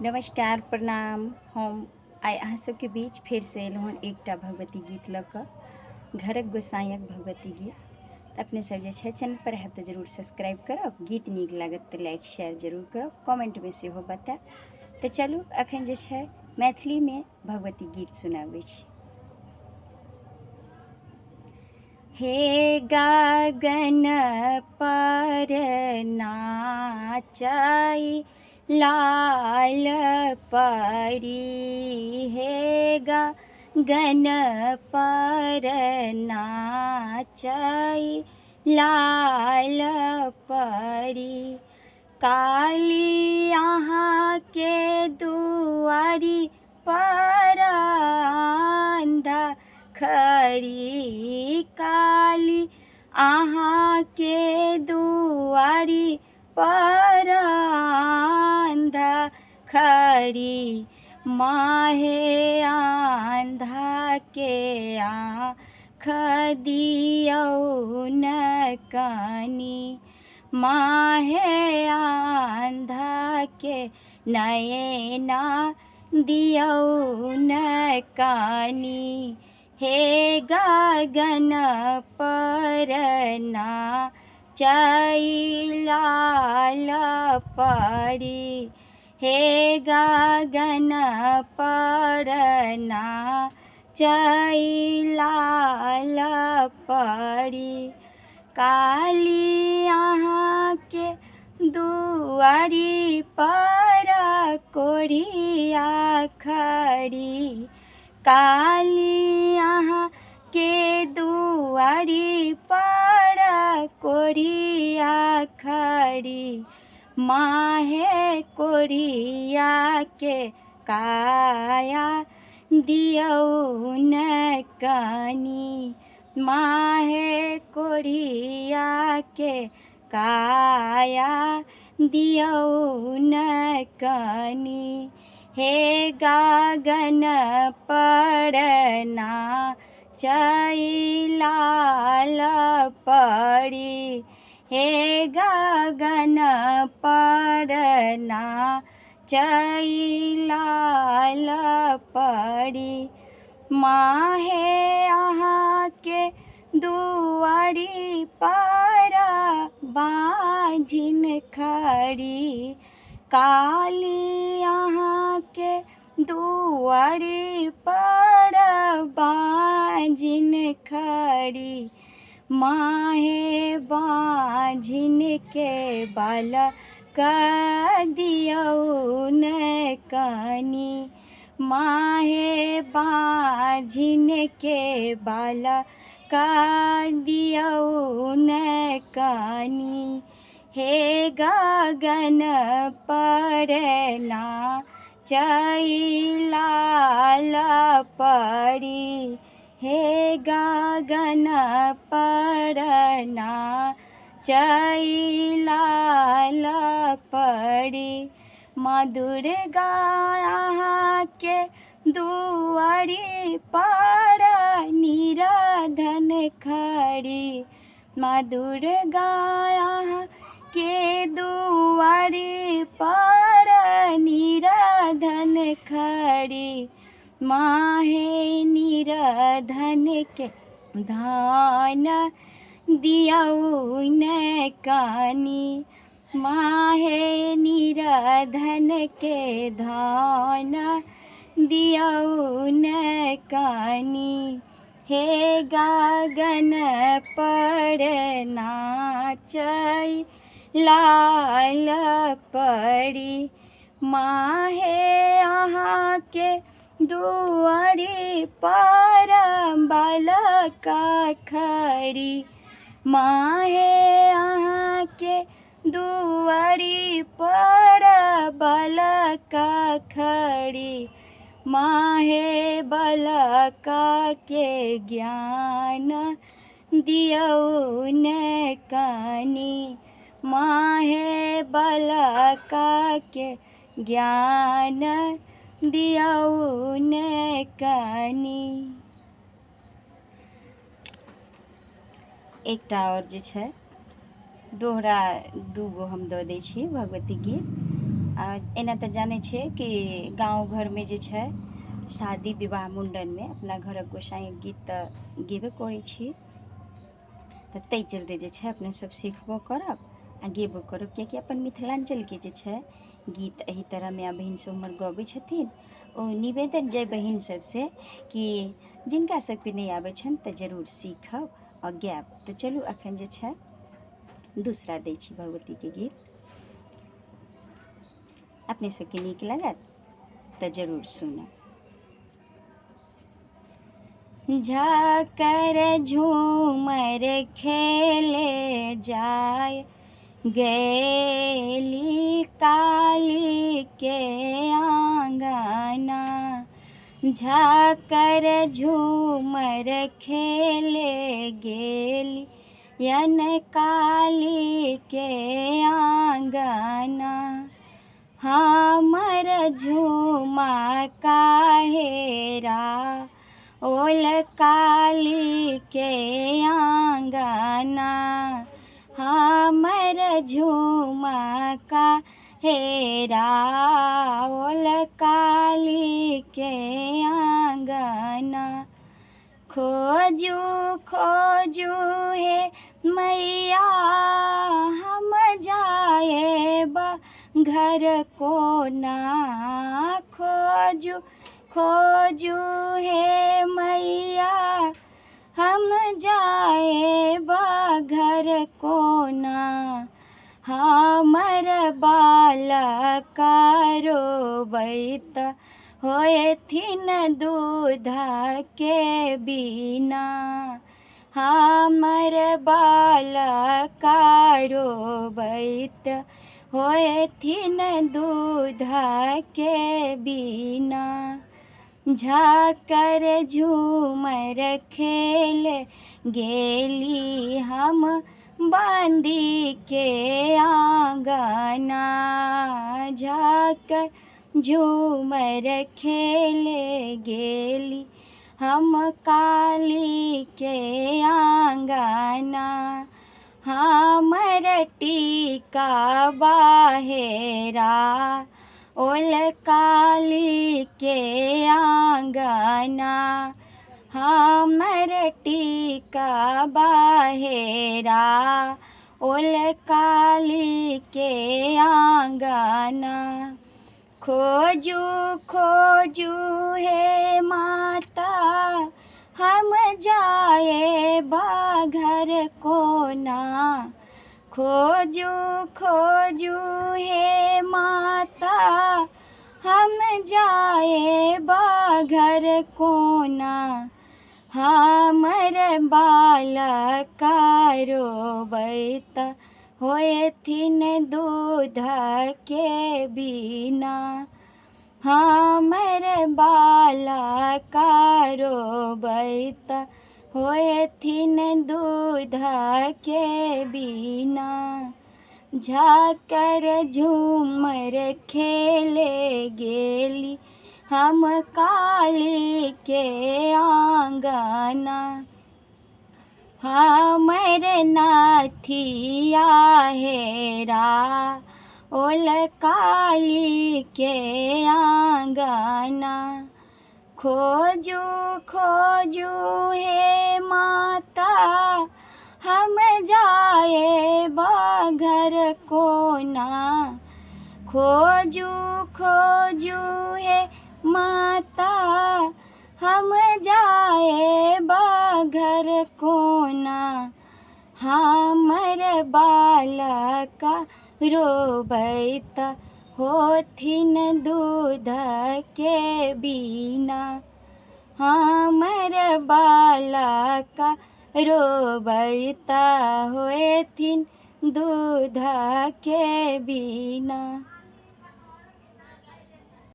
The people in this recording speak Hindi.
नमस्कार प्रणाम। हम आइ अहाँ सबके बीच फेर से एलहुँ हन एकटा भगवती गीत लऽ कऽ, घरक गोसाइँक भगवती गीत। तऽ अपने सब जे छै चैनल पर है तऽ जरूर सब्सक्राइब करब, गीत नीक लागत तऽ लाइक शेयर जरूर करब, कमेंटमे सेहो बताएब। तऽ चलू एखन जे छै मैथिलीमे भगवती गीत सुनाबै छी। हे गगन पर नाचै लाल परी, हे गगन पर नाचै लाल परी। काली अहाँके दुआरी पर खड़ी, काली अहाँके दुआरी पर खड़ी। माहे आंधा के आँख दियौ न कानी, माहे आंधा के नयना दियौ न कानी। हे गगन पर नाचै लाल परी, हे गगन पर नाचै लाल परी। काली अहाँके दुआरी पर कोढ़िया खड़ी, काली अहाँके दुआरी पर कोढ़िया खड़ी। माहे कोढ़िया के काया दियौ न कानी, माहे कोढ़िया के काया दियौ न कानी। हे गगन पर नाचै लाल परी, हे गगन पर नाचै लाल परी। माहे अहाँके दुआरी पर बाँझिन खड़ी, काली अहाँके दुआरी पर बाँझिन खड़ी। माहे बाँझिन के बालक दियौ न कानी, माहे बाँझिन के बालक दियौ न कानी। हे गगन पर नाचै लाल परी, हे गगन पर नाचै लाल परी। माँ दुर्गा अहाँके दुआरी पर निराधन खड़ी, माँ दुर्गा अहाँके दुआरी पर निराधन खड़ी। माहे निराधन के धान दियौ न कानी, माहे निराधन के धान दियौ न कानी। हे गगन पर नाचै लाल परी, माहे अहाँके दुआरी पर बालक खड़ी, माहे अहाँके दुआरी पर बालक खड़ी। माहे बालक के ज्ञान दियौ न कानी, माहे बालक के ज्ञान दियौ न कानी। एकटा और जे छै दोहरा दूगो हम दऽ दै छी भगवती गीत। एना तऽ जानै छियै कि गाँव घरमे जे छै शादी विवाह मुंडनमे अपना घरक गोसाई गीत तऽ गेबे करै छी। तऽ ताहि चलते जे छै अपने सब सीखबो करब आ गेबो करब, कियाकि अपन मिथिलांचलके जे छै गीत एही तरह माय बहिन सब हमर गबै छथिन। ओ निवेदन जय बहिन सबसे कि जिनका सबके नहीं आबै छनि तऽ जरूर सीखब और गायब। तऽ चलू अखन जे छै दूसरा दै छी भगवतीके गीत, अपने सबके नीक लागत तऽ जरूर सुनब। झाकर झूमर खेले जाय गेली काली के आंगना, झाकर झूमर खेले गेली यन काली के आंगना, हमर झूमा काहेरा ओल काली के आंगना, हमर झूमा काहेरा ओल काली के आंगना। खोजू खोजू हे मैया हम जाए बा घर को ना, खोजू खोजू हे मैया हम जाए बा घर को ना, हमर बालक रोबैत होएथिन दूध के बिना, हमर बालक रोबैत होएथिन दूध के बिना। झाकर झूमर खेल गेली हम बांदी के आंगना, झाकर झूमर खेले गेली हम काली के आंगना, हमर टीका बाहेरा ओल काली के आंगना, हमर टीका बाहेरा ओल काली के आंगना। खोजू खोजू हे माता हम जाए बा घर को ना, खोजू खोजू हे माता हम जाए बा घर को ना, हमर बालक रोबैत होएथिन दूध के बिना, हमर बालक रोबैत होएथिन दूध के बिना। झाकर झूमर खेले गेली हम काली के आंगना, हमर नाथिया हेरा ओल काली के आंगना, खोजू खोजू हे माता हम जाए बा घर को ना, खोजू खोजू हे माता हम जाए बा घर को ना, हमर बालक रोबैत होथिन दूध के बिना, हमर बालक रोबैत होएथिन दूध के बिना।